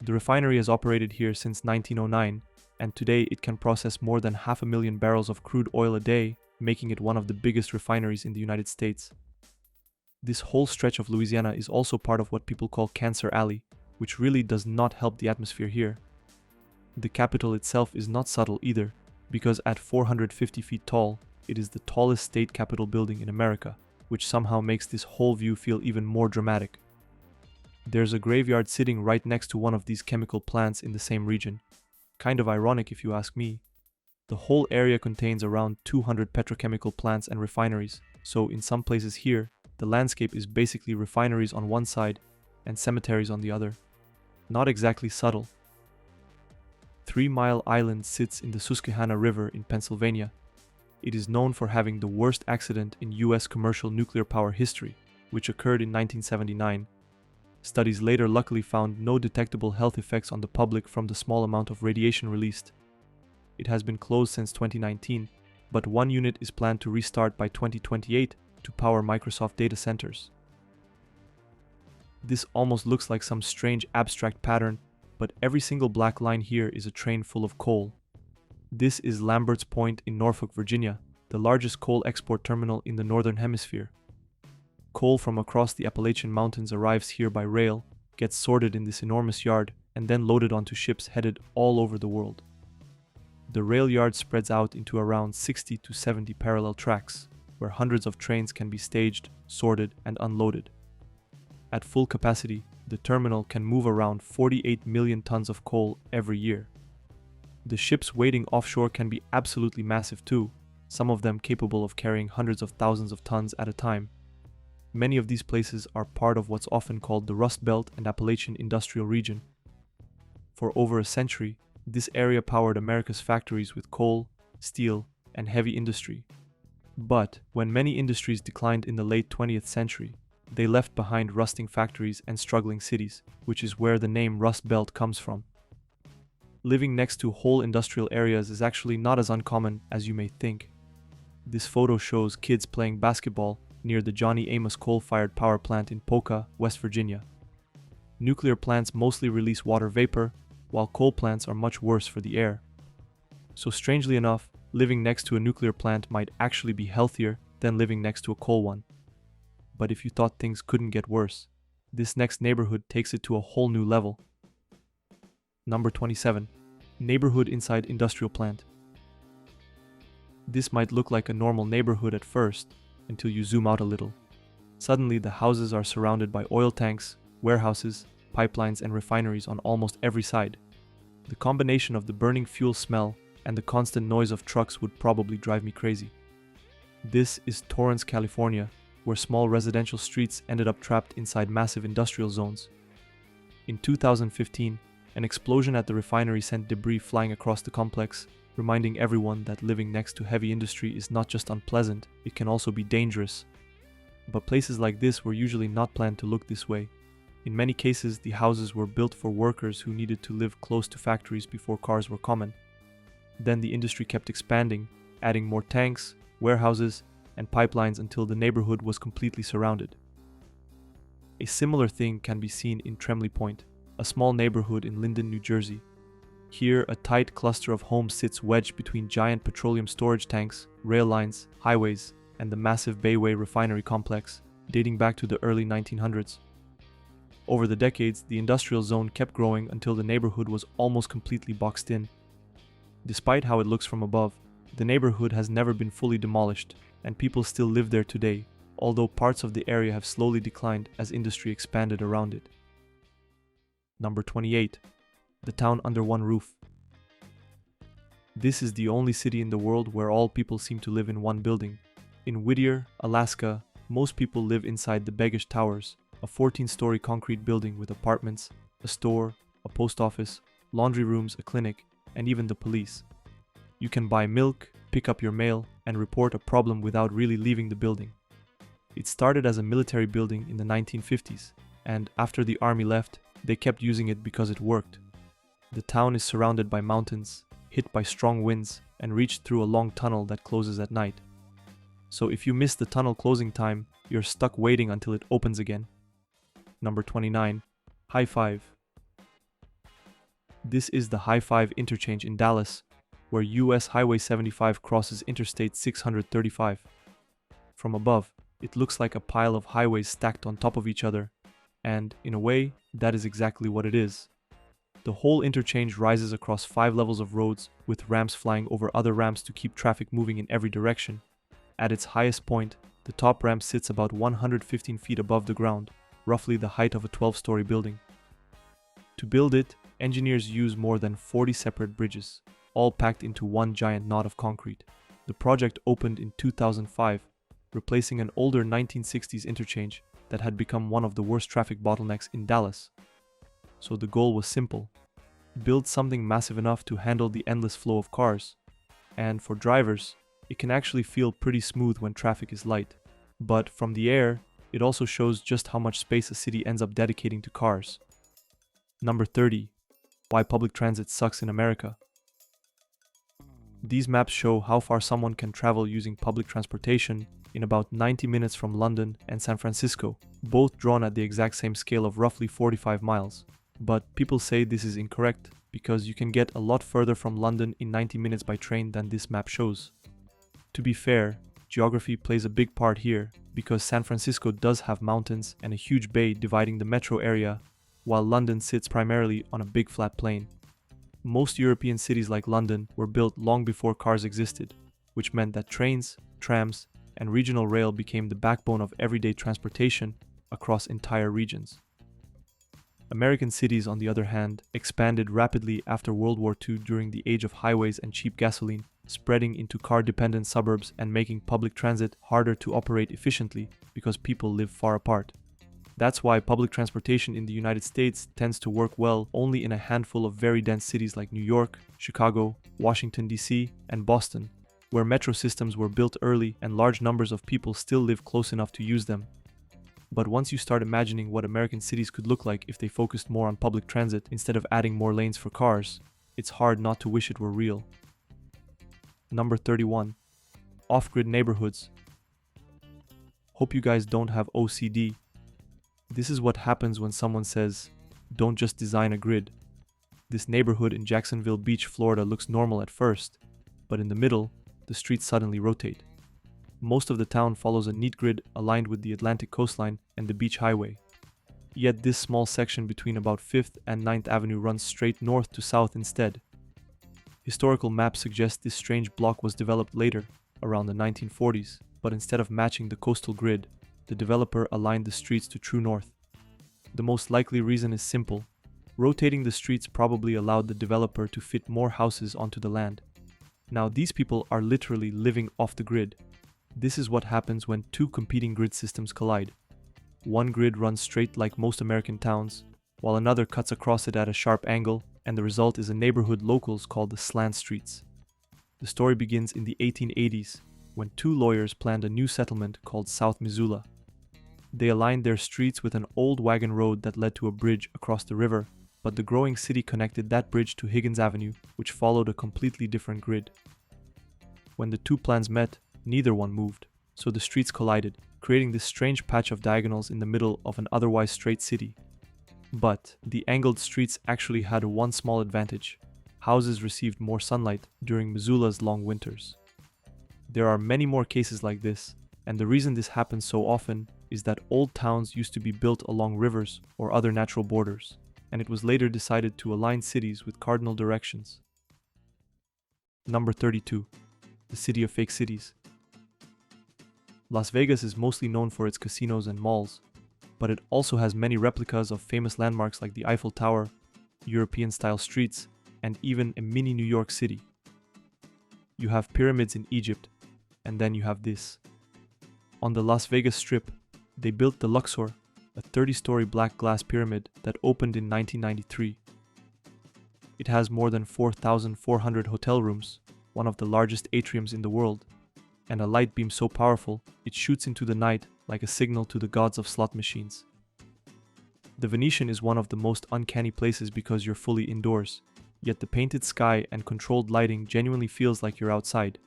The refinery has operated here since 1909, and today it can process more than 500,000 barrels of crude oil a day, making it one of the biggest refineries in the United States. This whole stretch of Louisiana is also part of what people call Cancer Alley, which really does not help the atmosphere here. The Capitol itself is not subtle either, because at 450 feet tall, it is the tallest state capitol building in America, which somehow makes this whole view feel even more dramatic. There's a graveyard sitting right next to one of these chemical plants in the same region. Kind of ironic if you ask me. The whole area contains around 200 petrochemical plants and refineries, so in some places here, the landscape is basically refineries on one side and cemeteries on the other. Not exactly subtle. 3 Mile Island sits in the Susquehanna River in Pennsylvania. It is known for having the worst accident in US commercial nuclear power history, which occurred in 1979. Studies later luckily found no detectable health effects on the public from the small amount of radiation released. It has been closed since 2019, but one unit is planned to restart by 2028 to power Microsoft data centers. This almost looks like some strange abstract pattern, but every single black line here is a train full of coal. This is Lambert's Point in Norfolk, Virginia, the largest coal export terminal in the Northern Hemisphere. Coal from across the Appalachian Mountains arrives here by rail, gets sorted in this enormous yard, and then loaded onto ships headed all over the world. The rail yard spreads out into around 60 to 70 parallel tracks, where hundreds of trains can be staged, sorted, and unloaded. At full capacity, the terminal can move around 48 million tons of coal every year. The ships waiting offshore can be absolutely massive too, some of them capable of carrying hundreds of thousands of tons at a time. Many of these places are part of what's often called the Rust Belt and Appalachian Industrial Region. For over a century, this area powered America's factories with coal, steel, and heavy industry. But when many industries declined in the late 20th century, they left behind rusting factories and struggling cities, which is where the name Rust Belt comes from. Living next to whole industrial areas is actually not as uncommon as you may think. This photo shows kids playing basketball near the Johnny Amos coal-fired power plant in Poca, West Virginia. Nuclear plants mostly release water vapor, while coal plants are much worse for the air. So strangely enough, living next to a nuclear plant might actually be healthier than living next to a coal one. But if you thought things couldn't get worse, this next neighborhood takes it to a whole new level. Number 27. Neighborhood inside industrial plant. This might look like a normal neighborhood at first, until you zoom out a little. Suddenly the houses are surrounded by oil tanks, warehouses, pipelines, and refineries on almost every side. The combination of the burning fuel smell and the constant noise of trucks would probably drive me crazy. This is Torrance, California, where small residential streets ended up trapped inside massive industrial zones. In 2015, an explosion at the refinery sent debris flying across the complex, reminding everyone that living next to heavy industry is not just unpleasant, it can also be dangerous. But places like this were usually not planned to look this way. In many cases, the houses were built for workers who needed to live close to factories before cars were common. Then the industry kept expanding, adding more tanks, warehouses, and pipelines until the neighborhood was completely surrounded. A similar thing can be seen in Tremley Point, a small neighborhood in Linden, New Jersey. Here, a tight cluster of homes sits wedged between giant petroleum storage tanks, rail lines, highways, and the massive Bayway refinery complex, dating back to the early 1900s. Over the decades, the industrial zone kept growing until the neighborhood was almost completely boxed in. Despite how it looks from above, the neighborhood has never been fully demolished, and people still live there today, although parts of the area have slowly declined as industry expanded around it. Number 28. The town under one roof. This is the only city in the world where all people seem to live in one building. In Whittier, Alaska, most people live inside the Beggish Towers, a 14-story concrete building with apartments, a store, a post office, laundry rooms, a clinic, and even the police. You can buy milk, pick up your mail, and report a problem without really leaving the building. It started as a military building in the 1950s, and after the army left, they kept using it because it worked. The town is surrounded by mountains, hit by strong winds, and reached through a long tunnel that closes at night. So if you miss the tunnel closing time, you're stuck waiting until it opens again. Number 29. High Five. This is the High 5 interchange in Dallas, where US Highway 75 crosses Interstate 635. From above, it looks like a pile of highways stacked on top of each other, and, in a way, that is exactly what it is. The whole interchange rises across 5 levels of roads, with ramps flying over other ramps to keep traffic moving in every direction. At its highest point, the top ramp sits about 115 feet above the ground, roughly the height of a 12-story building. To build it, engineers use more than 40 separate bridges, all packed into one giant knot of concrete. The project opened in 2005, replacing an older 1960s interchange that had become one of the worst traffic bottlenecks in Dallas. So the goal was simple: build something massive enough to handle the endless flow of cars. And for drivers, it can actually feel pretty smooth when traffic is light. But from the air, it also shows just how much space a city ends up dedicating to cars. Number 30. Why public transit sucks in America. These maps show how far someone can travel using public transportation in about 90 minutes from London and San Francisco, both drawn at the exact same scale of roughly 45 miles. But people say this is incorrect because you can get a lot further from London in 90 minutes by train than this map shows. To be fair, geography plays a big part here because San Francisco does have mountains and a huge bay dividing the metro area, while London sits primarily on a big flat plain. Most European cities like London were built long before cars existed, which meant that trains, trams, and regional rail became the backbone of everyday transportation across entire regions. American cities, on the other hand, expanded rapidly after World War II during the age of highways and cheap gasoline, spreading into car-dependent suburbs and making public transit harder to operate efficiently because people live far apart. That's why public transportation in the United States tends to work well only in a handful of very dense cities like New York, Chicago, Washington, D.C., and Boston, where metro systems were built early and large numbers of people still live close enough to use them. But once you start imagining what American cities could look like if they focused more on public transit instead of adding more lanes for cars, it's hard not to wish it were real. Number 31. Off-grid neighborhoods. Hope you guys don't have OCD. This is what happens when someone says, "Don't just design a grid." This neighborhood in Jacksonville Beach, Florida looks normal at first, but in the middle, the streets suddenly rotate. Most of the town follows a neat grid aligned with the Atlantic coastline and the beach highway. Yet this small section between about 5th and 9th Avenue runs straight north to south instead. Historical maps suggest this strange block was developed later, around the 1940s, but instead of matching the coastal grid, the developer aligned the streets to true north. The most likely reason is simple. Rotating the streets probably allowed the developer to fit more houses onto the land. Now these people are literally living off the grid. This is what happens when two competing grid systems collide. One grid runs straight like most American towns, while another cuts across it at a sharp angle, and the result is a neighborhood locals call the slant streets. The story begins in the 1880s, when two lawyers planned a new settlement called South Missoula. They aligned their streets with an old wagon road that led to a bridge across the river, but the growing city connected that bridge to Higgins Avenue, which followed a completely different grid. When the two plans met, neither one moved, so the streets collided, creating this strange patch of diagonals in the middle of an otherwise straight city. But the angled streets actually had one small advantage. Houses received more sunlight during Missoula's long winters. There are many more cases like this, and the reason this happens so often is that old towns used to be built along rivers or other natural borders, and it was later decided to align cities with cardinal directions. Number 32. The city of fake cities. Las Vegas is mostly known for its casinos and malls, but it also has many replicas of famous landmarks like the Eiffel Tower, European-style streets, and even a mini New York City. You have pyramids in Egypt, and then you have this. On the Las Vegas Strip, they built the Luxor, a 30-story black glass pyramid that opened in 1993. It has more than 4,400 hotel rooms, one of the largest atriums in the world, and a light beam so powerful it shoots into the night like a signal to the gods of slot machines. The Venetian is one of the most uncanny places because you're fully indoors, yet the painted sky and controlled lighting genuinely feels like you're outside.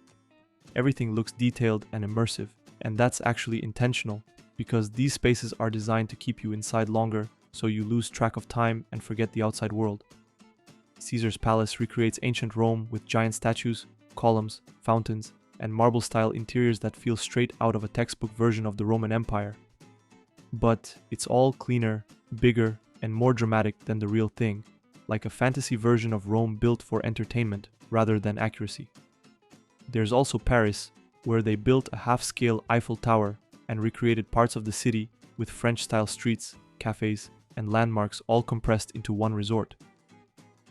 Everything looks detailed and immersive, and that's actually intentional, because these spaces are designed to keep you inside longer so you lose track of time and forget the outside world. Caesar's palace recreates ancient Rome with giant statues, columns, fountains, and marble-style interiors that feel straight out of a textbook version of the Roman Empire. But it's all cleaner, bigger, and more dramatic than the real thing, like a fantasy version of Rome built for entertainment rather than accuracy. There's also Paris, where they built a half-scale Eiffel Tower and recreated parts of the city with French-style streets, cafes, and landmarks all compressed into one resort.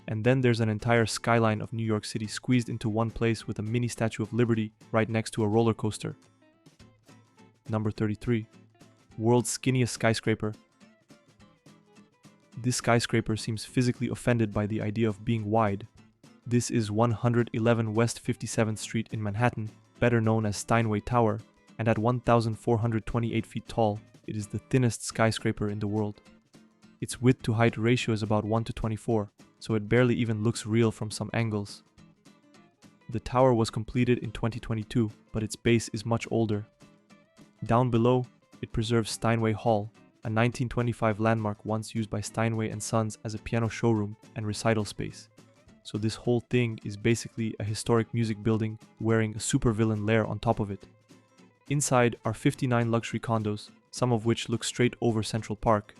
And then there's an entire skyline of New York City squeezed into one place with a mini Statue of Liberty right next to a roller coaster. Number 33. World's skinniest skyscraper. This skyscraper seems physically offended by the idea of being wide. This is 111 West 57th Street in Manhattan, better known as Steinway Tower, and at 1,428 feet tall, it is the thinnest skyscraper in the world. Its width to height ratio is about 1 to 24, so it barely even looks real from some angles. The tower was completed in 2022, but its base is much older. Down below, it preserves Steinway Hall, a 1925 landmark once used by Steinway and Sons as a piano showroom and recital space. So this whole thing is basically a historic music building wearing a supervillain lair on top of it. Inside are 59 luxury condos, some of which look straight over Central Park.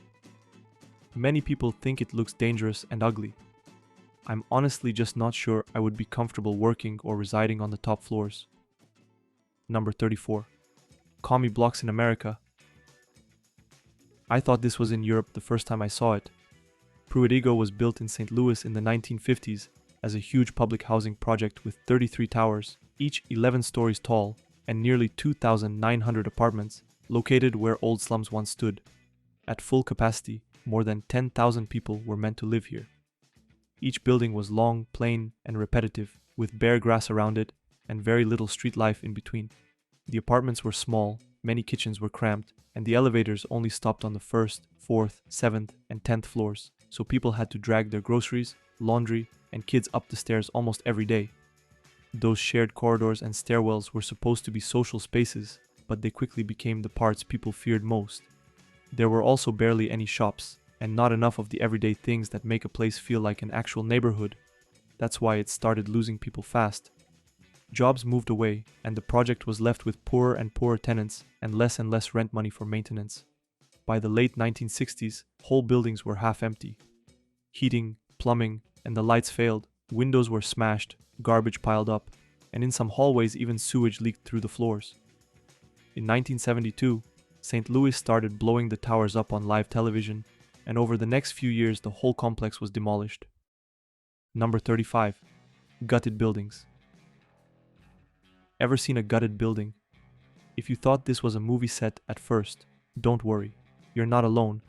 Many people think it looks dangerous and ugly. I'm honestly just not sure I would be comfortable working or residing on the top floors. Number 34. Commie blocks in America. I thought this was in Europe the first time I saw it. Pruitt-Igoe was built in St. Louis in the 1950s as a huge public housing project with 33 towers, each 11 stories tall, and nearly 2,900 apartments, located where old slums once stood. At full capacity, more than 10,000 people were meant to live here. Each building was long, plain, and repetitive, with bare grass around it and very little street life in between. The apartments were small, many kitchens were cramped, and the elevators only stopped on the 1st, 4th, 7th, and 10th floors, so people had to drag their groceries, laundry, and kids up the stairs almost every day. Those shared corridors and stairwells were supposed to be social spaces, but they quickly became the parts people feared most. There were also barely any shops, and not enough of the everyday things that make a place feel like an actual neighborhood. That's why it started losing people fast. Jobs moved away, and the project was left with poorer and poorer tenants and less rent money for maintenance. By the late 1960s, whole buildings were half empty. Heating, plumbing, and the lights failed, windows were smashed, garbage piled up, and in some hallways even sewage leaked through the floors. In 1972, St. Louis started blowing the towers up on live television, and over the next few years the whole complex was demolished. Number 35. Gutted buildings. Ever seen a gutted building? If you thought this was a movie set at first, don't worry, you're not alone.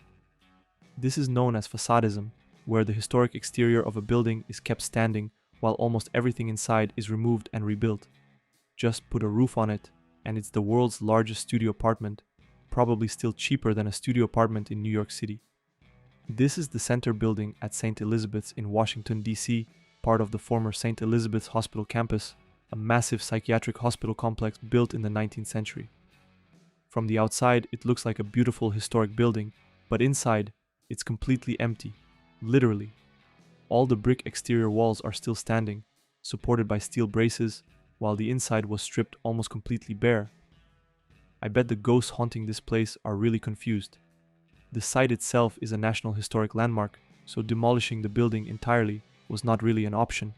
This is known as facadism, where the historic exterior of a building is kept standing while almost everything inside is removed and rebuilt. Just put a roof on it, and it's the world's largest studio apartment, probably still cheaper than a studio apartment in New York City. This is the center building at St. Elizabeth's in Washington, D.C., part of the former St. Elizabeth's Hospital campus, a massive psychiatric hospital complex built in the 19th century. From the outside, it looks like a beautiful historic building, but inside, it's completely empty, literally. All the brick exterior walls are still standing, supported by steel braces, while the inside was stripped almost completely bare. I bet the ghosts haunting this place are really confused. The site itself is a National Historic Landmark, so demolishing the building entirely was not really an option.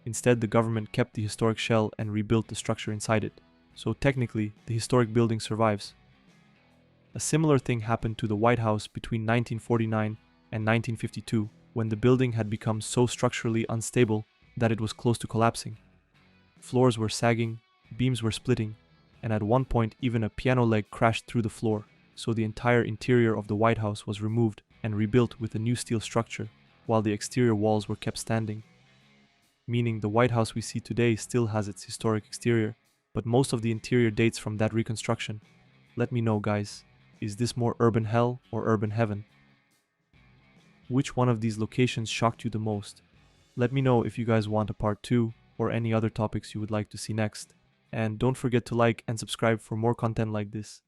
Instead, the government kept the historic shell and rebuilt the structure inside it, so technically, the historic building survives. A similar thing happened to the White House between 1949 and 1952, when the building had become so structurally unstable that it was close to collapsing. Floors were sagging, beams were splitting, and at one point even a piano leg crashed through the floor, so the entire interior of the White House was removed and rebuilt with a new steel structure, while the exterior walls were kept standing. Meaning the White House we see today still has its historic exterior, but most of the interior dates from that reconstruction. Let me know, guys, is this more urban hell or urban heaven? Which one of these locations shocked you the most? Let me know if you guys want a part 2 or any other topics you would like to see next. And don't forget to like and subscribe for more content like this.